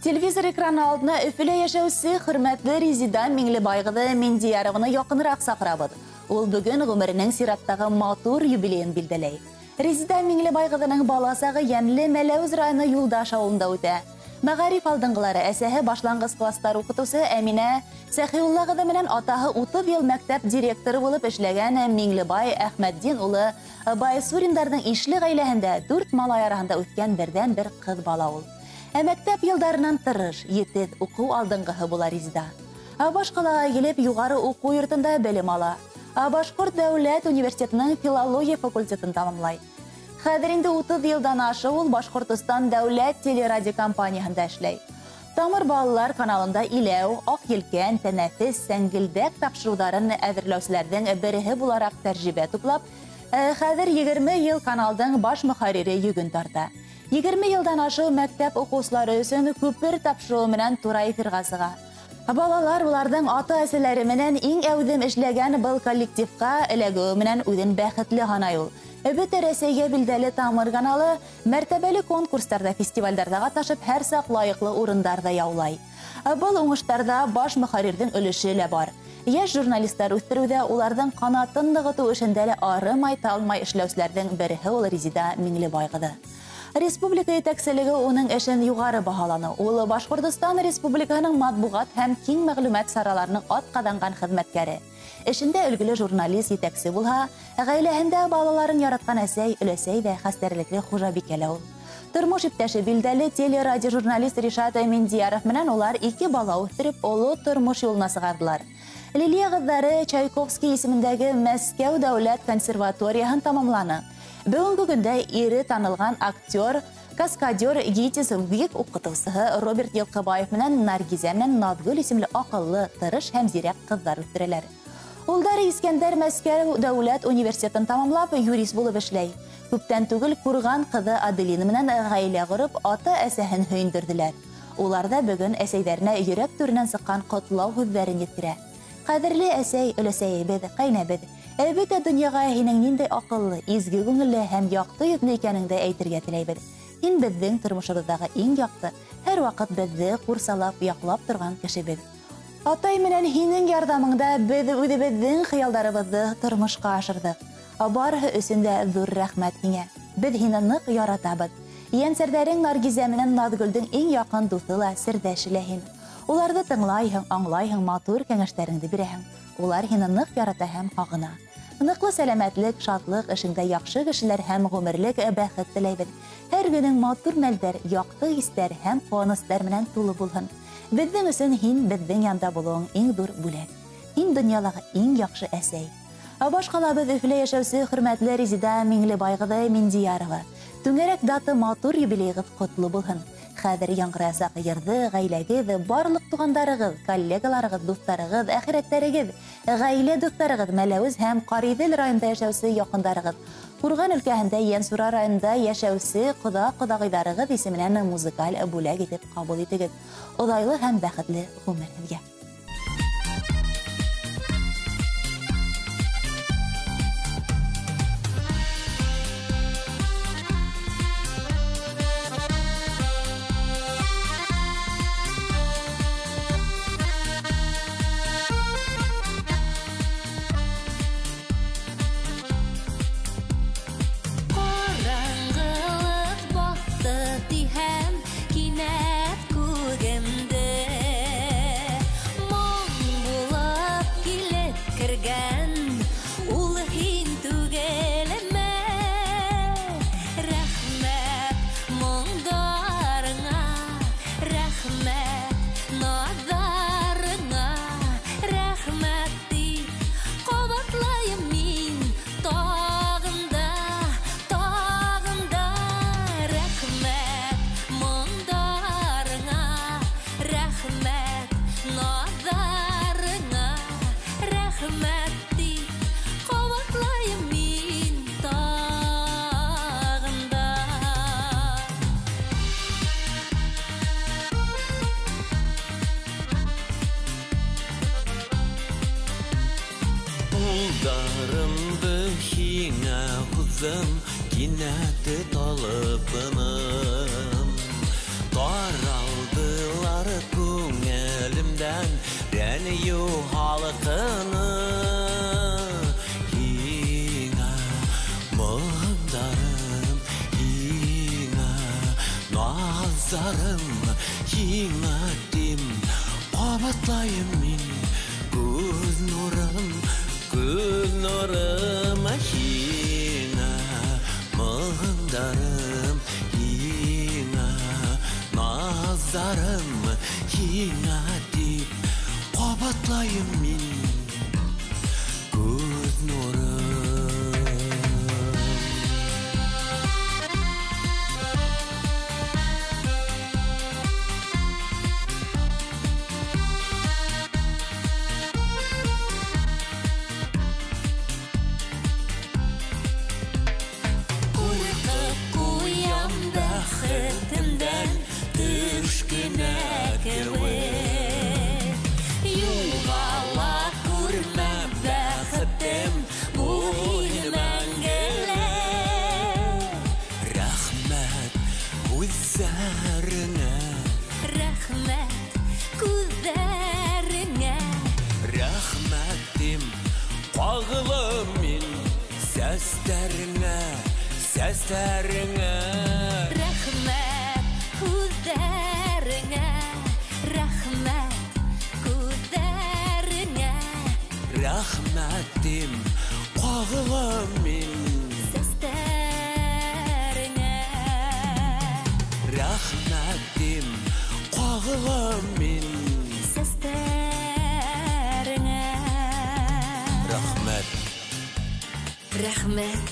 Televizor ekranı aldına üfülе yaşauсы hürmetli Резида Миңлебайғыды Мендияровны якынрак сакырабыз. Ул бүген гомеренең сираттагы матур юбилейын билдәләй. Резида Миңлебайғыдының баласагы Ямле Мәләүз районы Юлдаш авылында үтә. Мәгариф алдыңгылары әсәһе башлангыч класслар укытучысы Әминә Сәхиуллағыды менән атаһы 30 ел мәктәп директоры булып эшләгән Миңлебай Әхмәтдин улы Байсуриндарның ишле гаиләһендә 4 малай арасында үткән бердән-бер кыз бала ул. Мәктәп йылдарынан тырыш, етез уку алдыңгыһы була Резида. Башкалага килеп югары уку йортында белем ала. Башкорт дәүләт университетының филология факультетын тамамлай. Хәзер инде 30 елдан ашы ул Башкортстан дәүләт телерадиокомпаниясында эшләй. Тамыр балалар каналында Иләү, Ак Елкән, Тәнәфес, Сәңгелдәк тапшыруларын әзерләүчеләрдән береһе буларак тәҗрибә туплап, хәзер 20 ел каналдың баш мөхәррире йөген тарта. 20 елдан ашы мәктәп укучылары өчен күпер тапшыру менән тура эфирга сыга. Балалар уларның ата-әсәләре менән иң әүдем эшләгән был коллективка эләгү менән үҙен бәхетле һанай ул. Бөтә Рәсәйгә билдәле Тамыр каналы мәртәбәле конкурсларда, фестивальләрдә катнашып, һәр сак лайыклы урыннарда яулай. Был уңыштарда баш мөхәррирдең өлеше лә бар. Яшь журналистлар үстерүдә уларның канатын ныгыту эшендә лә арымай талмай эшләүчеләрдән береһе ул Резида Миңлебайғыды. Республика етәкчелеге уның эшен югары баһаланы. Ул Башкортстан Республиканың матбугат һәм киң мәгълүмат сараларының аткаданган хезмәткәре. Эшендә өлгеле журналист етәкче булһа, гаиләһендә балаларын яраткан әсәй, өләсәй дә хәстәрлекле хуҗабикәле ул. Тормыш иптәше билдәле телерадио журналист Ришат Мендияров менән улар 2 бала үстереп, олы тормыш юлына сыгардылар. Лилия кызлары Чайковский исемендәге Мәскәү дәүләт консерваторияһын тамамланы. Бүгенге көндә ире танылган актер, каскадер, гитис, бик укытучысы Роберт Елкыбаев менән Наргизә менән Назгөл исемле акыллы, тырыш һәм зирәк кызлар үстерәләр. Улдары Искәндәр Мәскәү дәүләт университетын тамамлап, юрист булып эшләй. Күптән түгел Курган кызы Аделина менән гаилә корып, ата-әсәһен һөендерделәр. Уларда бүген әсәйләренә йөрәк түреннән сыккан котлау һүзләрен еткерә. Кадерле әсәй, өләсәйебез, кайнабез, бөтә дөньяга һинең нинди акыллы, изге күңелле һәм якты йөкле икәнеңде әйтергә теләйбез. Һин безнең тормышыбыздагы иң якты, һәр вакыт безне курсалап, яклап торган кешебез. Атай менән һинең ярдәмеңдә без үзебезнең хыялларыбызны тормышка ашырдык. Барыһы өчен дә зур рәхмәт һиңә. Без һине нык яратабыз. Янсәрдәрең Наргизә менән Назгөлдең иң якын дусы ла, сердәше лә һин. Уларны тыңлайһың, аңлайһың, матур кәңәшләреңне бирәһең. Улар һине нык ярата һәм хагына. Ныклы сәламәтлек, шатлык, эшендә яхшы кешеләр һәм гомерлек бәхет теләйбез. Һәр көнең матур мәлдәр, якты хисләр һәм куанычлар менән тулы булһын. Безнең өчен һин безнең янда булуың иң зур бүләк. Һин дөньядагы иң яхшы әсәй. Башкалабыз Өфлә яшәүче хөрмәтле Резида Миңлебайғыды Мендиярова. Түңәрәк даты матур юбилейгыз котлы булһын. Хәзер яңгырасак йырды, гаиләгез, барлык тугандарыгыз, коллегаларыгыз, дусларыгыз, әхирәтләрегез, гаилә дусларыгыз, Мәләүз һәм Каридел районында яшәүче якындарыгыз, Курган өлкәһендә Янсура районында яшәүче кода-кодагыйдарыгыз исеменнән музыкаль бүләк итеп кабул итегез. Удайлы һәм бәхетле гомер сезгә. Darımdı hine huzum, kinəti talıbınım. Daraldılar Senden reniyu halkını Yine mığındarım Yine nazarım Yine dim qabatlayım min Göz nurum Yine mığındarım Yine nazarım Yine dim qabatlayım min Göz nurum Ağılımın seslerine Rahmet kudlarına Rahmet kudlarına Rahmetim ağılımın seslerine Rahmetim ağılımın seslerine Rahmet Rahmet